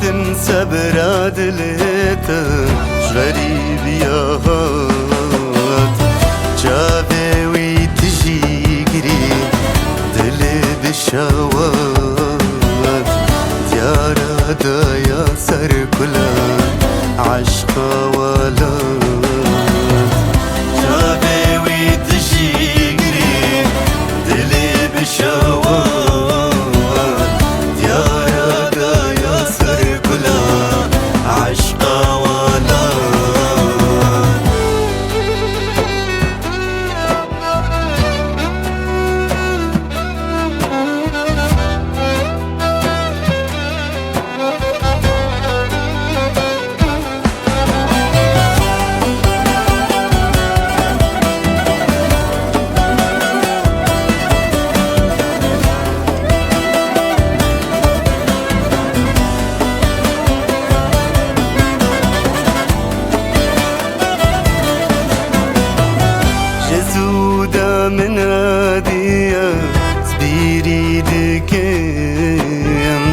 تنسى براد ليتا غريب يا هات جابي ويتجي قريب دلي بالشوات ديارة دايا سر كلا عشق ولات جابي ويتجي قريب دلي بالشوات ديارة دايا سر كلا عشق من هادية سبيري دكيم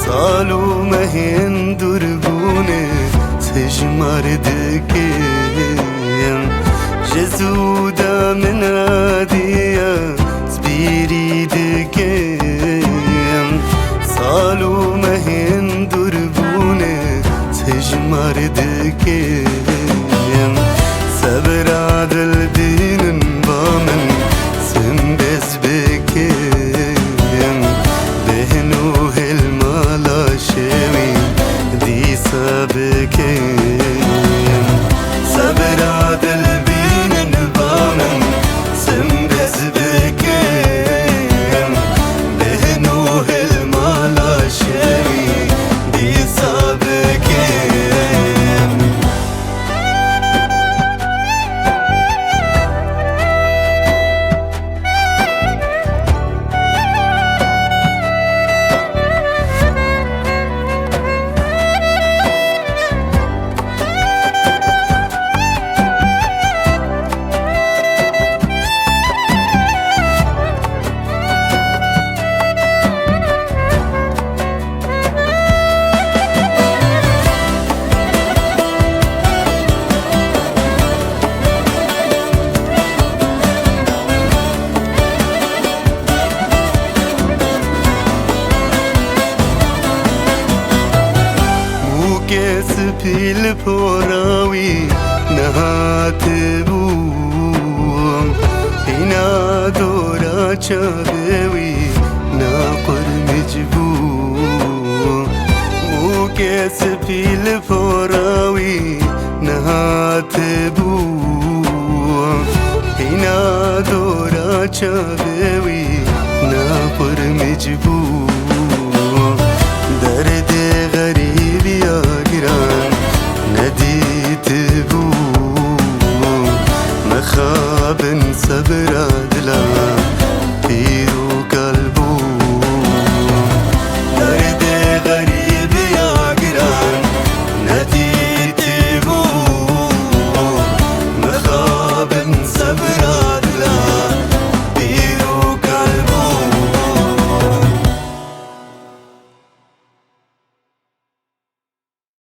صالو مهين دربوني سجمار دكيم جزودة من هادية سبيري دكيم صالو مهين دربوني سجمار دكيم صبر عدل دين بامن سنبز بكيم بهنو هالمالا شوي دي سابكيم صبر عدل بين بامن سنبز بكيم بهنو هالمالا شوي دي سابكيم سبيل بوراوي نهات بوم هنا دورا شابوي ناقر مجبوم سبيل بوراوي نهات بوم هنا دورا شابوي ناقر مجبوم